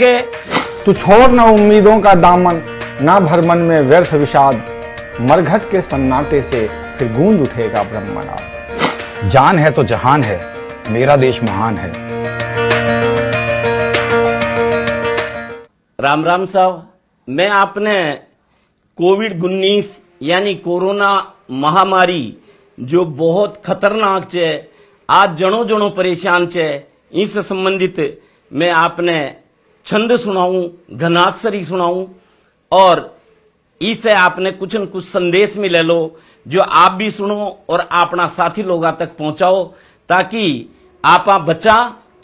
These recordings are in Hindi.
तू छोड़ न उम्मीदों का दामन, ना भर मन में व्यर्थ विषाद, मरघट के सन्नाटे से फिर गूंज उठेगा ब्रह्मनाद। जान है तो जहान है, मेरा देश महान है। राम राम साहब, मैं आपने कोविड-19 यानी कोरोना महामारी जो बहुत खतरनाक छे, आज जणो जणो परेशान छे, इस संबंधित मैं आपने छंद सुनाऊं, घनाक्षरी सुनाऊं और इससे आपने कुछ न कुछ संदेश में ले लो जो आप भी सुनो और अपना साथी लोगों तक पहुंचाओ, ताकि आपा बचा,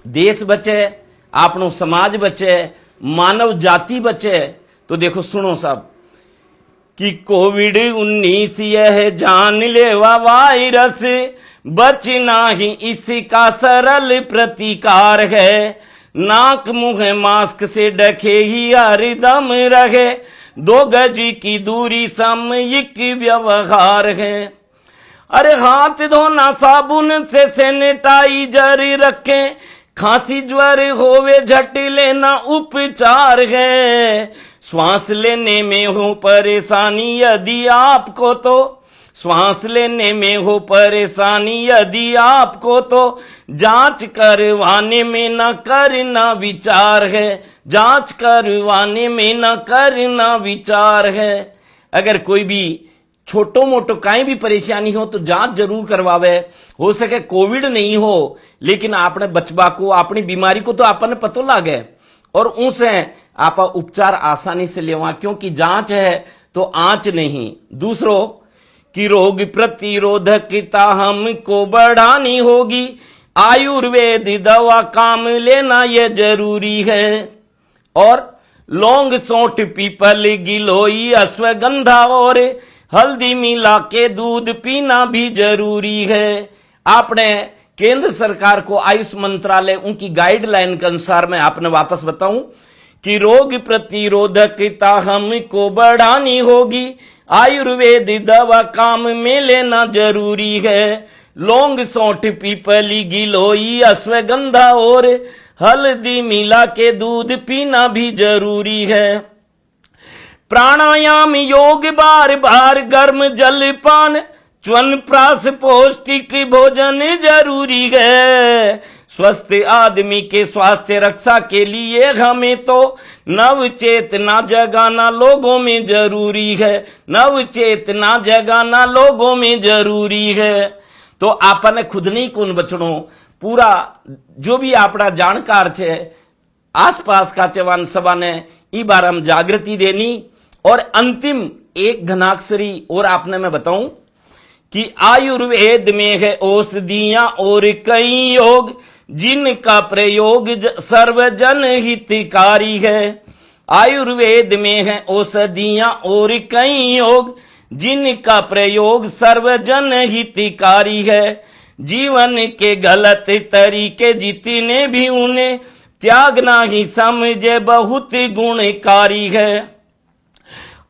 देश बचे, आपनो समाज बचे, मानव जाति बचे। तो देखो सुनो साहब कि कोविड-19 यह जानलेवा वायरस, बचना ही इसका सरल प्रतिकार है। नाक मुंह मास्क से ढके ही हरदम रहे, 2 गज की दूरी सामयिक व्यवहार है। अरे हाथ धोना साबुन से सैनिटाइजर रखें, खांसी ज्वर होवे झट लेना उपचार है। श्वास लेने में हो परेशानी यदि आपको तो, श्वास लेने में हो परेशानी यदि आपको तो, जांच करवाने में न करना विचार है, जांच करवाने में न करना विचार है। अगर कोई भी छोटो मोटो कहीं भी परेशानी हो तो जांच जरूर करवावे। हो सके कोविड नहीं हो, लेकिन आपने बचबा को, अपनी बीमारी को तो आपने पतो लागे और उनसे आप उपचार आसानी से लेवा, क्योंकि जांच है तो आंच नहीं। दूसरों कि रोग प्रतिरोधकता हमको बढ़ानी होगी, आयुर्वेद दवा काम लेना ये जरूरी है। और लौंग, सौंठ, पीपल, गिलोई, अश्वगंधा और हल्दी मिला के दूध पीना भी जरूरी है। आपने केंद्र सरकार को आयुष मंत्रालय उनकी गाइडलाइन के अनुसार मैं आपने वापस बताऊं कि रोग प्रतिरोधकता हमको बढ़ानी होगी, आयुर्वेद दवा काम में लेना जरूरी है। लौंग, सौंठ, पीपली, गिलोई, अश्वगंधा और हल्दी मिला के दूध पीना भी जरूरी है। प्राणायाम, योग, बार बार गर्म जलपान, च्यवनप्राश, पौष्टिक भोजन जरूरी है। स्वस्थ आदमी के स्वास्थ्य रक्षा के लिए हमें तो नव चेतना जगाना लोगों में जरूरी है, नव चेतना जगाना लोगों में जरूरी है। तो आपने खुद नहीं कौन बचनो, पूरा जो भी आपड़ा जानकार छे आसपास का चवान सभा ने ई बार हम जागृति देनी। और अंतिम एक घनाक्षरी और आपने मैं बताऊं कि आयुर्वेद में है औषधियां और कई योग, जिनका प्रयोग सर्वजन हितकारी है। आयुर्वेद में है औषधियां और कई योग, जिनका प्रयोग सर्वजन हितकारी है। जीवन के गलत तरीके जितने भी उन्हें त्यागना ही समझे बहुत गुणकारी है।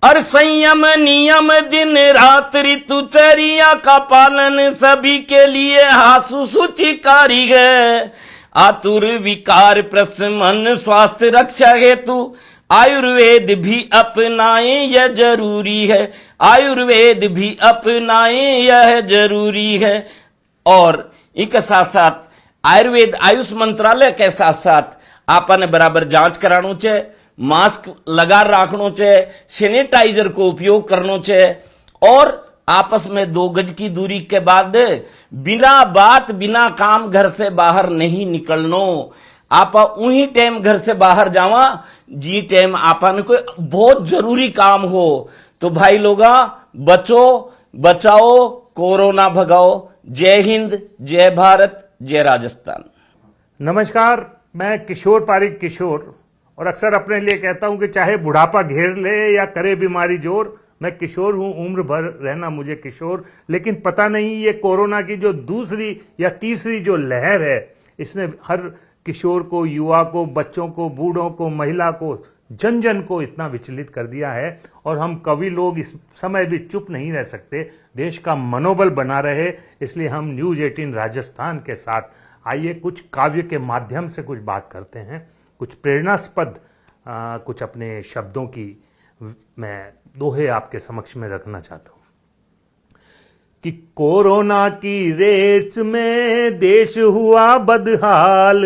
और संयम, नियम, दिन रात, ऋतुचर्या का पालन सभी के लिए हासु सूचिकारी है। आतुर विकार प्रशमन स्वास्थ्य रक्षा हेतु आयुर्वेद भी अपनाएं यह जरूरी है, आयुर्वेद भी अपनाएं यह जरूरी है। और एक साथ साथ आयुर्वेद आयुष मंत्रालय के साथ साथ आपने बराबर जांच करानो छे, मास्क लगा रखनो छे, सैनिटाइजर को उपयोग करनो छे और आपस में 2 गज की दूरी के बाद बिना बात बिना काम घर से बाहर नहीं निकलनो। आप उही टाइम घर से बाहर जावा जी टाइम आपन कोई बहुत जरूरी काम हो। तो भाई लोगा बचो, बचाओ, कोरोना भगाओ। जय हिंद, जय भारत, जय राजस्थान। नमस्कार, मैं किशोर पारिक किशोर, और अक्सर अपने लिए कहता हूं कि चाहे बुढ़ापा घेर ले या करे बीमारी जोर, मैं किशोर हूं, उम्र भर रहना मुझे किशोर। लेकिन पता नहीं ये कोरोना की जो दूसरी या तीसरी जो लहर है, इसने हर किशोर को, युवा को, बच्चों को, बूढ़ों को, महिला को, जन जन को इतना विचलित कर दिया है। और हम कवि लोग इस समय भी चुप नहीं रह सकते, देश का मनोबल बना रहे, इसलिए हम न्यूज 18 राजस्थान के साथ आइए कुछ काव्य के माध्यम से कुछ बात करते हैं, कुछ प्रेरणास्पद कुछ अपने शब्दों की मैं दोहे आपके समक्ष में रखना चाहता हूं कि कोरोना की रेस में देश हुआ बदहाल,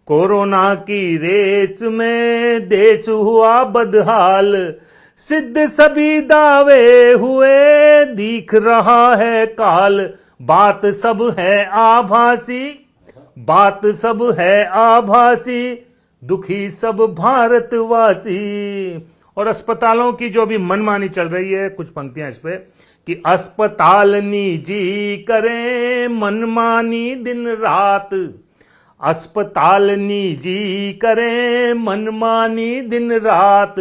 कोरोना की रेस में देश हुआ बदहाल, सिद्ध सभी दावे हुए दिख रहा है काल, बात सब है आभासी, बात सब है आभासी, दुखी सब भारतवासी। और अस्पतालों की जो भी मनमानी चल रही है, कुछ पंक्तियां इस पे कि अस्पताल निजी करें मनमानी दिन रात, अस्पताल निजी करें मनमानी दिन रात,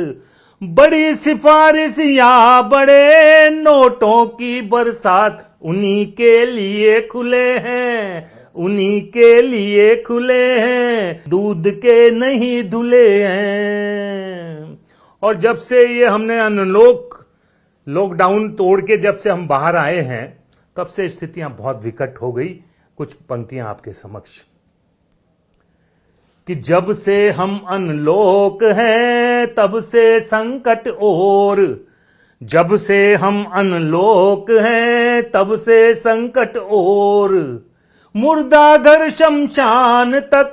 बड़ी सिफारिश या बड़े नोटों की बरसात, उन्हीं के लिए खुले हैं, उन्हीं के लिए खुले हैं, दूध के नहीं धुले हैं। और जब से ये हमने लॉकडाउन तोड़ के जब से हम बाहर आए हैं, तब से स्थितियां बहुत विकट हो गई। कुछ पंक्तियां आपके समक्ष कि जब से हम अनलॉक हैं तब से संकट और, जब से हम अनलॉक हैं तब से संकट और, मुर्दा घर शमशान तक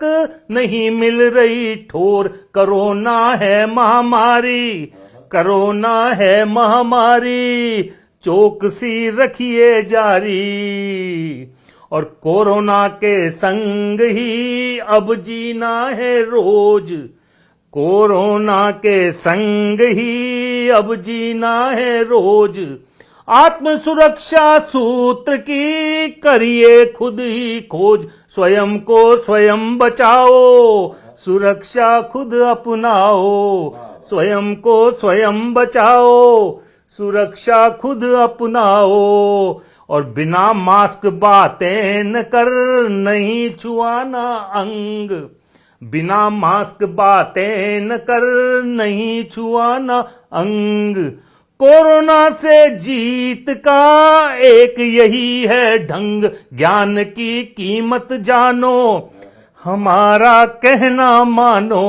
नहीं मिल रही ठोर, कोरोना है महामारी, कोरोना है महामारी, चौकसी रखिए जारी, और कोरोना के संग ही अब जीना है रोज, कोरोना के संग ही अब जीना है रोज, आत्म सुरक्षा सूत्र की करिए खुद ही खोज, स्वयं को स्वयं बचाओ, सुरक्षा खुद अपनाओ, स्वयं को स्वयं बचाओ, सुरक्षा खुद अपनाओ, और बिना मास्क बातें न कर, नहीं छुआना अंग, बिना मास्क बातें न कर, नहीं छुआना अंग, कोरोना से जीत का एक यही है ढंग, ज्ञान की कीमत जानो, हमारा कहना मानो,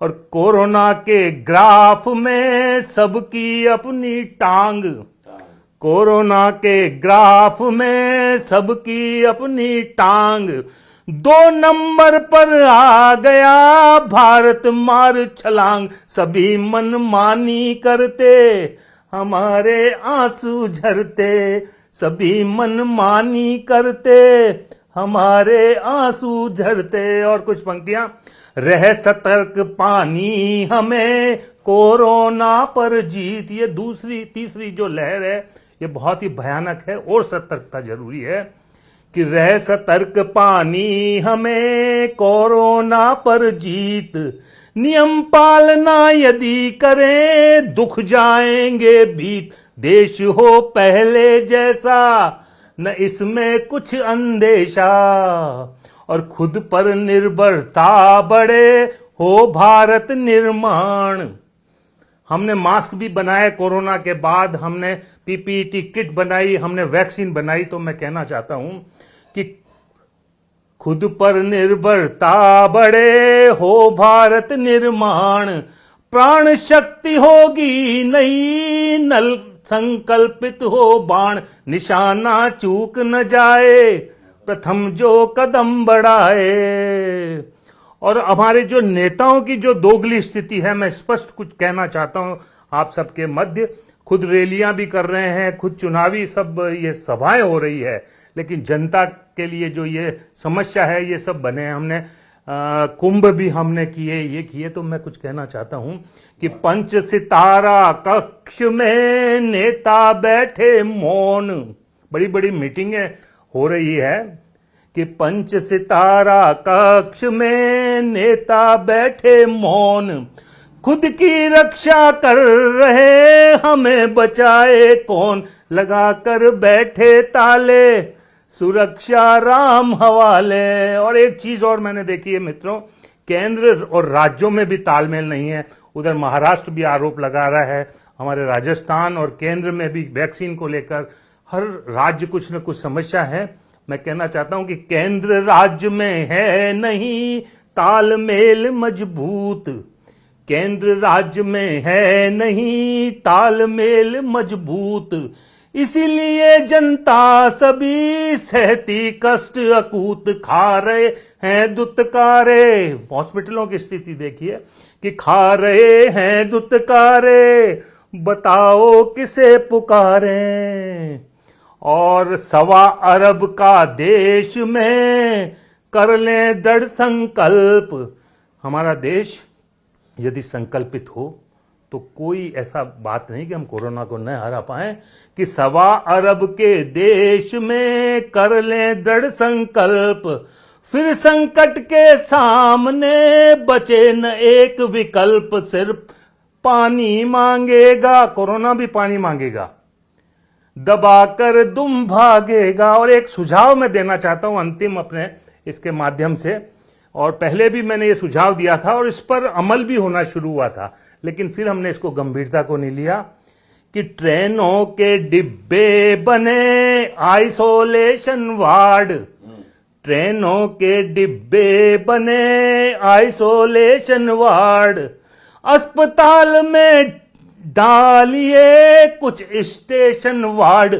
और कोरोना के ग्राफ में सबकी अपनी टांग, कोरोना के ग्राफ में सबकी अपनी टांग, 2 नंबर पर आ गया भारत मार छलांग, सभी मनमानी करते हमारे आंसू झरते, सभी मनमानी करते हमारे आंसू झरते। और कुछ पंक्तियां, रह सतर्क पानी हमें कोरोना पर जीत, ये तीसरी जो लहर है ये बहुत ही भयानक है और सतर्कता जरूरी है कि रह सतर्क पानी हमें कोरोना पर जीत, नियम पालना यदि करें दुख जाएंगे भीत, देश हो पहले जैसा न इसमें कुछ अंदेशा, और खुद पर निर्भरता बढ़े हो भारत निर्माण। हमने मास्क भी बनाए कोरोना के बाद, हमने पीपीई किट बनाई, हमने वैक्सीन बनाई, तो मैं कहना चाहता हूं कि खुद पर निर्भरता बढ़े हो भारत निर्माण, प्राण शक्ति होगी नई नल संकल्पित हो बाण, निशाना चूक न जाए प्रथम जो कदम बढ़ाए। और हमारे जो नेताओं की जो दोगली स्थिति है, मैं स्पष्ट कुछ कहना चाहता हूं आप सबके मध्य, खुद रैलियां भी कर रहे हैं, खुद चुनावी सब ये सभाएं हो रही है, लेकिन जनता के लिए जो ये समस्या है ये सब बने। हमने कुंभ भी हमने किए, ये किए, तो मैं कुछ कहना चाहता हूं कि 5 सितारा कक्ष में नेता बैठे मौन, बड़ी बड़ी मीटिंगें हो रही है कि 5 सितारा कक्ष में नेता बैठे मौन, खुद की रक्षा कर रहे हमें बचाए कौन, लगा कर बैठे ताले सुरक्षा राम हवाले। और एक चीज और मैंने देखी है मित्रों, केंद्र और राज्यों में भी तालमेल नहीं है। उधर महाराष्ट्र भी आरोप लगा रहा है, हमारे राजस्थान और केंद्र में भी वैक्सीन को लेकर हर राज्य कुछ न कुछ समस्या है। मैं कहना चाहता हूं कि केंद्र राज्य में है नहीं तालमेल मजबूत, केंद्र राज्य में है नहीं तालमेल मजबूत, इसीलिए जनता सभी सहती कष्ट अकूत, खा रहे हैं दुत्कारे। हॉस्पिटलों की स्थिति देखिए कि खा रहे हैं दुत्कारे, बताओ किसे पुकारें। और 1.25 अरब का देश में कर लें दृढ़ संकल्प। हमारा देश यदि संकल्पित हो तो कोई ऐसा बात नहीं कि हम कोरोना को न हरा पाए, कि 1.25 अरब के देश में कर लें दृढ़ संकल्प, फिर संकट के सामने बचे न एक विकल्प, सिर्फ पानी मांगेगा, कोरोना भी पानी मांगेगा, दबाकर दुम भागेगा। और एक सुझाव मैं देना चाहता हूं अंतिम अपने इसके माध्यम से, और पहले भी मैंने ये सुझाव दिया था और इस पर अमल भी होना शुरू हुआ था, लेकिन फिर हमने इसको गंभीरता को नहीं लिया, कि ट्रेनों के डिब्बे बने आइसोलेशन वार्ड, ट्रेनों के डिब्बे बने आइसोलेशन वार्ड, अस्पताल में डालिए कुछ स्टेशन वार्ड,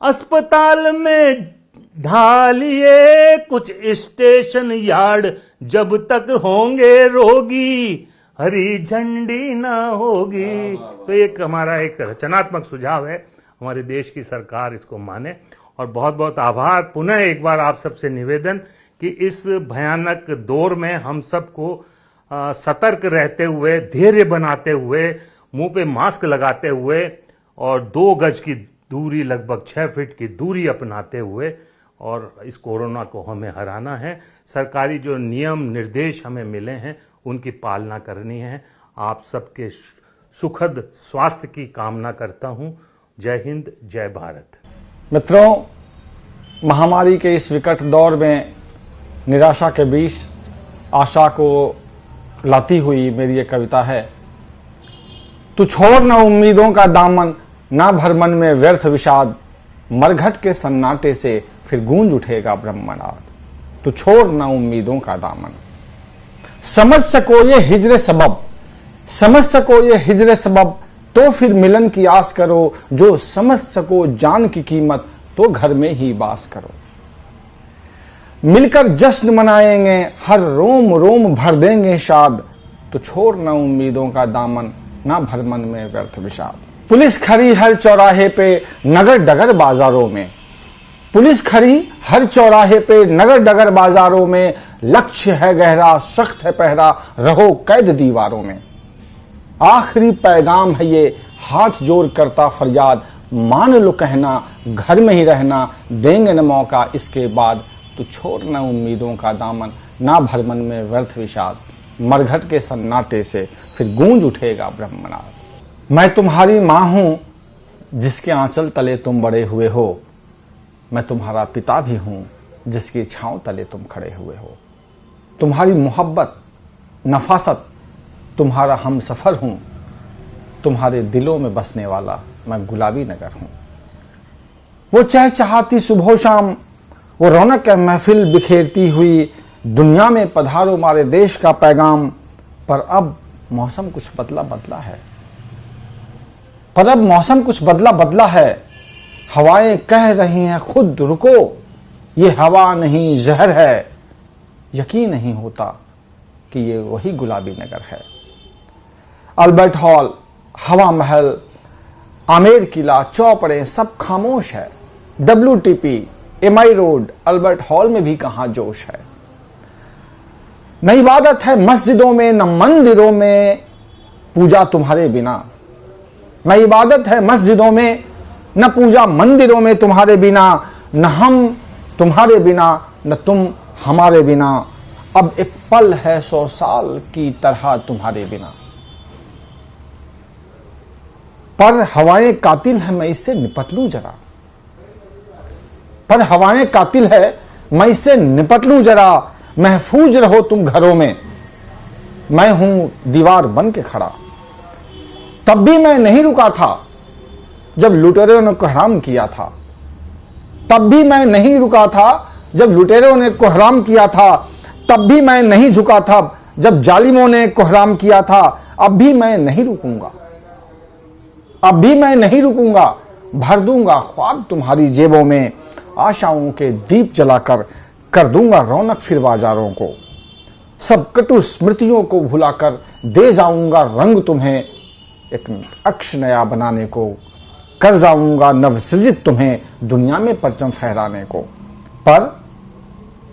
अस्पताल में ढालिए कुछ स्टेशन यार्ड, जब तक होंगे रोगी हरी झंडी ना होगी। तो एक हमारा एक रचनात्मक सुझाव है, हमारे देश की सरकार इसको माने। और बहुत बहुत आभार, पुनः एक बार आप सबसे निवेदन कि इस भयानक दौर में हम सबको सतर्क रहते हुए, धैर्य बनाते हुए, मुंह पे मास्क लगाते हुए और 2 गज की दूरी, लगभग 6 फीट की दूरी अपनाते हुए और इस कोरोना को हमें हराना है। सरकारी जो नियम निर्देश हमें मिले हैं उनकी पालना करनी है। आप सबके सुखद स्वास्थ्य की कामना करता हूं। जय हिंद, जय भारत। मित्रों, महामारी के इस विकट दौर में निराशा के बीच आशा को लाती हुई मेरी ये कविता है। तू छोड़ न उम्मीदों का दामन, ना भर मन में व्यर्थ विषाद, मरघट के सन्नाटे से फिर गूंज उठेगा ब्रह्मनाद। तू छोड़ न उम्मीदों का दामन। समझ सको ये हिजर सबब, समझ सको ये हिजर सबब, तो फिर मिलन की आस करो। जो समझ सको जान की कीमत, तो घर में ही बास करो। मिलकर जश्न मनाएंगे, हर रोम रोम भर देंगे शाद। तो छोड़ न उम्मीदों का दामन, ना भर मन में व्यर्थ विषाद। पुलिस खड़ी हर चौराहे पे, नगर डगर बाजारों में, पुलिस खड़ी हर चौराहे पे, नगर डगर बाजारों में। लक्ष्य है गहरा, सख्त है पहरा, रहो कैद दीवारों में। आखिरी पैगाम है ये, हाथ जोड़ करता फरियाद, मान लो कहना, घर में ही रहना, देंगे न मौका इसके बाद। तो छोड़ न उम्मीदों का दामन, ना भर मन में व्यर्थ विषाद, मरघट के सन्नाटे से फिर गूंज उठेगा ब्रह्मनाद। मैं तुम्हारी मां हूं जिसके आंचल तले तुम बड़े हुए हो, मैं तुम्हारा पिता भी हूं जिसकी छांव तले तुम खड़े हुए हो। तुम्हारी मोहब्बत नफासत तुम्हारा हम सफर हूं, तुम्हारे दिलों में बसने वाला मैं गुलाबी नगर हूं। वो चहचहाती सुबह शाम, वो रौनक महफिल बिखेरती हुई, दुनिया में पधारो हमारे देश का पैगाम। पर अब मौसम कुछ बदला बदला है, पर अब मौसम कुछ बदला बदला है। हवाएं कह रही हैं खुद रुको, ये हवा नहीं जहर है। यकीन नहीं होता कि ये वही गुलाबी नगर है। अल्बर्ट हॉल, हवा महल, आमेर किला, चौपड़े सब खामोश है। WTP, MI road, Albert hall में भी कहां जोश है। न इबादत है मस्जिदों में, न मंदिरों में पूजा तुम्हारे बिना। न इबादत है मस्जिदों में, न पूजा मंदिरों में तुम्हारे बिना। न हम तुम्हारे बिना, न तुम हमारे बिना। अब एक पल है 100 साल की तरह तुम्हारे बिना। पर हवाएं कातिल है, मैं इससे निपट लूं जरा। पर हवाएं कातिल है, मैं इससे निपट लूं जरा। महफूज रहो तुम घरों में, मैं हूं दीवार बन के खड़ा। तब भी मैं नहीं रुका था जब लुटेरों ने कोहराम किया था। तब भी मैं नहीं रुका था जब लुटेरों ने कोहराम किया था। तब भी मैं नहीं झुका था जब जालिमों ने कोहराम किया था। अब भी मैं नहीं रुकूंगा, अब भी मैं नहीं रुकूंगा। भर दूंगा ख्वाब तुम्हारी जेबों में, आशाओं के दीप जलाकर कर दूंगा रौनक फिर बाजारों को। सब कटु स्मृतियों को भुलाकर दे जाऊंगा रंग तुम्हें, एक अक्ष नया बनाने को कर जाऊंगा नवसृजित तुम्हें दुनिया में परचम फहराने को। पर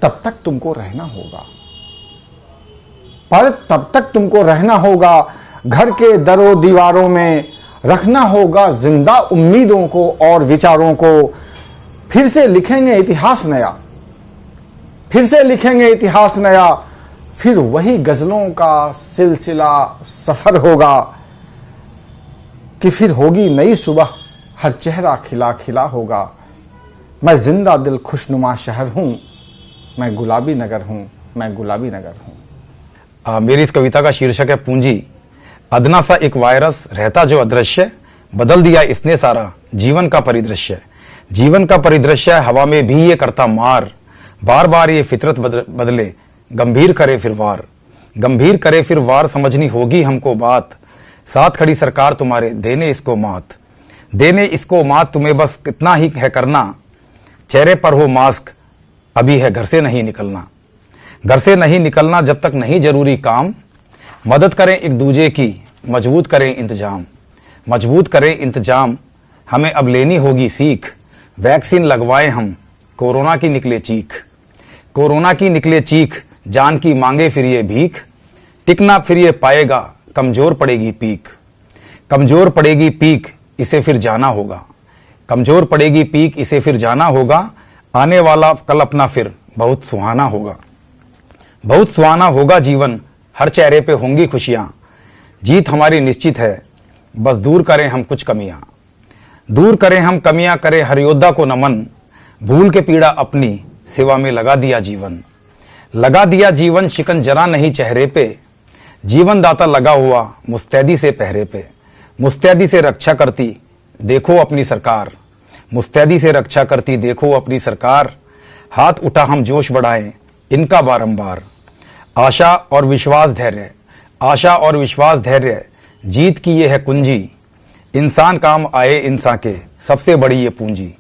तब तक तुमको रहना होगा, पर तब तक तुमको रहना होगा घर के दरों दीवारों में, रखना होगा जिंदा उम्मीदों को और विचारों को। फिर से लिखेंगे इतिहास नया, फिर से लिखेंगे इतिहास नया, फिर वही गजलों का सिलसिला सफर होगा कि फिर होगी नई सुबह, हर चेहरा खिला खिला होगा। मैं जिंदा दिल खुशनुमा शहर हूं, मैं गुलाबी नगर हूं, मैं गुलाबी नगर हूं। मेरी इस कविता का शीर्षक है पूंजी। अदना सा एक वायरस रहता जो अदृश्य, बदल दिया इसने सारा जीवन का परिदृश्य। जीवन का परिदृश्य हवा में भी ये करता मार, बार बार ये फितरत बदले गंभीर करे फिर वार। गंभीर करे फिर वार समझनी होगी हमको बात, साथ खड़ी सरकार तुम्हारे देने इसको मात। देने इसको मात तुम्हें बस कितना ही है करना, चेहरे पर हो मास्क अभी है घर से नहीं निकलना। घर से नहीं निकलना जब तक नहीं जरूरी काम, मदद करें एक दूजे की मजबूत करें इंतजाम। मजबूत करें इंतजाम हमें अब लेनी होगी सीख, वैक्सीन लगवाएं हम कोरोना की निकले चीख। कोरोना की निकले चीख जान की मांगे फिर ये भीख, टिकना फिर ये पाएगा कमजोर पड़ेगी पीक। कमजोर पड़ेगी पीक इसे फिर जाना होगा, कमजोर पड़ेगी पीक इसे फिर जाना होगा। आने वाला कल अपना फिर बहुत सुहाना होगा, बहुत सुहाना होगा जीवन, हर चेहरे पे होंगी खुशियां। जीत हमारी निश्चित है, बस दूर करें हम कुछ कमियां। दूर करें हम कमियां, करें हर योद्धा को नमन, भूल के पीड़ा अपनी सेवा में लगा दिया जीवन। लगा दिया जीवन शिकन जरा नहीं चेहरे पे, जीवन दाता लगा हुआ मुस्तैदी से पहरे पे। मुस्तैदी से रक्षा करती देखो अपनी सरकार, मुस्तैदी से रक्षा करती देखो अपनी सरकार। हाथ उठा हम जोश बढ़ाएं इनका बारंबार, आशा और विश्वास धैर्य, आशा और विश्वास धैर्य जीत की ये है कुंजी। इंसान काम आए इंसान के सबसे बड़ी ये पूंजी,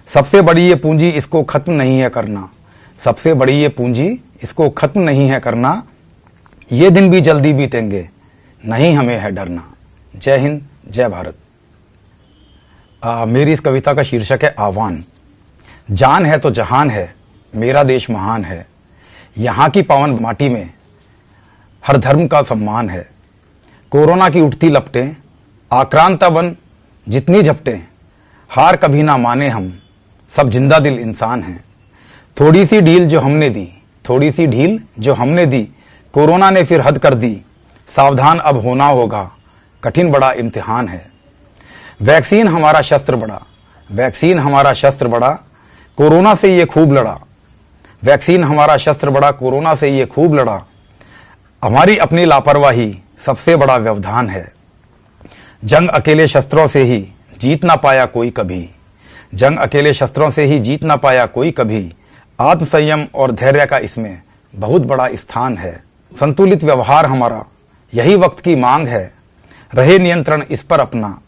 सबसे बड़ी ये पूंजी इसको खत्म नहीं है करना। सबसे बड़ी ये पूंजी इसको खत्म नहीं है करना, ये दिन भी जल्दी बीतेंगे नहीं हमें है डरना। जय हिंद, जय भारत। मेरी इस कविता का शीर्षक है आह्वान। जान है तो जहान है, मेरा देश महान है। यहाँ की पावन माटी में हर धर्म का सम्मान है। कोरोना की उठती लपटें आक्रांता बन जितनी झपटें, हार कभी ना माने हम सब जिंदा दिल इंसान हैं। थोड़ी सी ढील जो हमने दी, थोड़ी सी ढील जो हमने दी, कोरोना ने फिर हद कर दी। सावधान अब होना होगा, कठिन बड़ा इम्तिहान है। वैक्सीन हमारा शस्त्र बड़ा, वैक्सीन हमारा शस्त्र बड़ा, कोरोना से ये खूब लड़ा। वैक्सीन हमारा शस्त्र बड़ा, कोरोना से ये खूब लड़ा। हमारी अपनी लापरवाही सबसे बड़ा व्यवधान है। जंग अकेले शस्त्रों से ही जीत ना पाया कोई कभी, जंग अकेले शस्त्रों से ही जीत ना पाया कोई कभी। आत्मसंयम और धैर्य का इसमें बहुत बड़ा स्थान है। संतुलित व्यवहार हमारा यही वक्त की मांग है। रहे नियंत्रण इस पर अपना,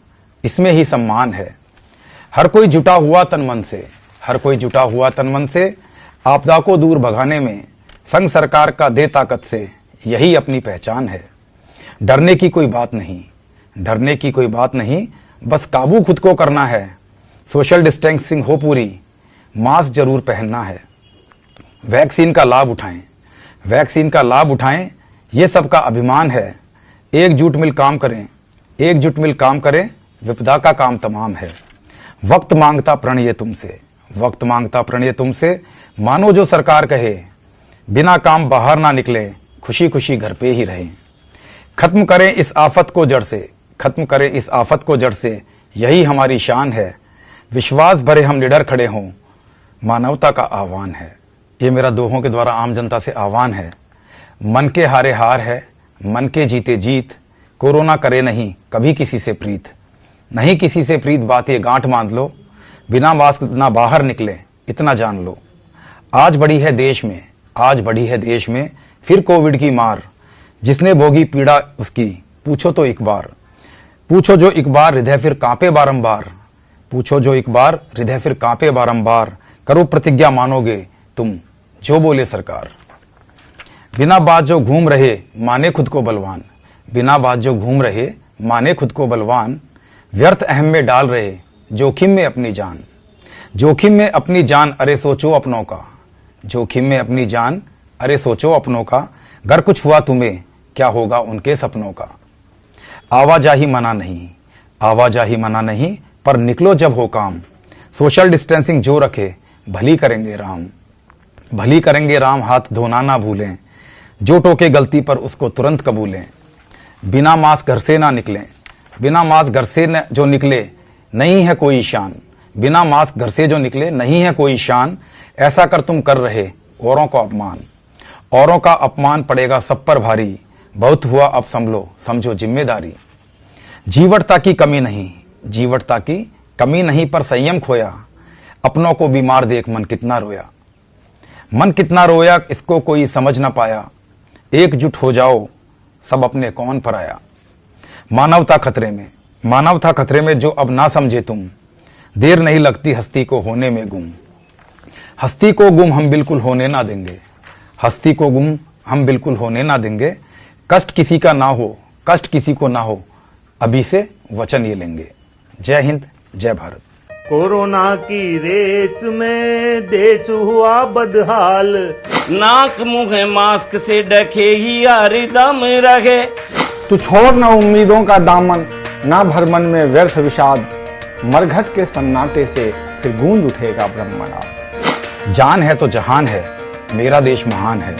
इसमें ही सम्मान है। हर कोई जुटा हुआ तन मन से, हर कोई जुटा हुआ तन मन से, आपदा को दूर भगाने में संघ सरकार का दे ताकत से, यही अपनी पहचान है। डरने की कोई बात नहीं, डरने की कोई बात नहीं, बस काबू खुद को करना है। सोशल डिस्टेंसिंग हो पूरी, मास्क जरूर पहनना है। वैक्सीन का लाभ उठाएं, वैक्सीन का लाभ उठाएं, ये सबका अभिमान है। एकजुट मिल काम करें, एकजुट मिल काम करें, विपदा का काम तमाम है। वक्त मांगता प्रण ये तुमसे, वक्त मांगता प्रण ये तुमसे, मानो जो सरकार कहे, बिना काम बाहर ना निकले, खुशी खुशी घर पे ही रहें। खत्म करें इस आफत को जड़ से, खत्म करें इस आफत को जड़ से, यही हमारी शान है। विश्वास भरे हम निडर खड़े हों, मानवता का आह्वान है। ये मेरा दोहों के द्वारा आम जनता से आह्वान है। मन के हारे हार है, मन के जीते जीत, कोरोना करे नहीं कभी किसी से प्रीत। नहीं किसी से प्रीत बात ये गांठ बांध लो, बिना मास्क ना बाहर निकले इतना जान लो। आज बड़ी है देश में आज बढ़ी है देश में फिर कोविड की मार। जिसने भोगी पीड़ा उसकी पूछो तो एक बार, पूछो जो एक बार हृदय फिर कांपे बारंबार, पूछो जो एक बार हृदय फिर कांपे बारंबार। करो प्रतिज्ञा मानोगे तुम जो बोले सरकार। बिना बात जो घूम रहे माने खुद को बलवान, बिना बात जो घूम रहे माने खुद को बलवान। व्यर्थ अहम में डाल रहे जोखिम में अपनी जान, जोखिम में अपनी जान अरे सोचो अपनों का, जोखिम में अपनी जान अरे सोचो अपनों का। अगर कुछ हुआ तुम्हें क्या होगा उनके सपनों का। आवाजाही मना नहीं, आवाजाही मना नहीं, पर निकलो जब हो काम। सोशल डिस्टेंसिंग जो रखे भली करेंगे राम, भली करेंगे राम। हाथ धोना ना भूलें, जो टोके गलती पर उसको तुरंत कबूलें। बिना मास्क घर से ना निकलें, बिना मास्क घर से जो निकले नहीं है कोई शान, बिना मास्क घर से जो निकले नहीं है कोई शान। ऐसा कर तुम कर रहे औरों को अपमान, औरों का अपमान पड़ेगा सब पर भारी। बहुत हुआ अब संभलो समझो जिम्मेदारी। जीवटता की कमी नहीं, जीवटता की कमी नहीं, पर संयम खोया। अपनों को बीमार देख मन कितना रोया, मन कितना रोया इसको कोई समझ ना पाया। एकजुट हो जाओ सब अपने कौन पर आया। मानवता खतरे में, मानवता खतरे में जो अब ना समझे तुम। देर नहीं लगती हस्ती को होने में गुम, हस्ती को गुम हम बिल्कुल होने ना देंगे, हस्ती को गुम हम बिल्कुल होने ना देंगे। कष्ट किसी का ना हो, कष्ट किसी को ना हो, अभी से वचन ये लेंगे। जय हिंद, जय भारत। कोरोना की रेस में देश हुआ बदहाल, नाक मुंह मास्क से ढके ही हरदम रहे। तू छोड़ ना उम्मीदों का दामन, ना भर मन में व्यर्थ विषाद। मरघट के सन्नाटे से फिर गूंज उठेगा ब्रह्मनाद। जान है तो जहान है, मेरा देश महान है।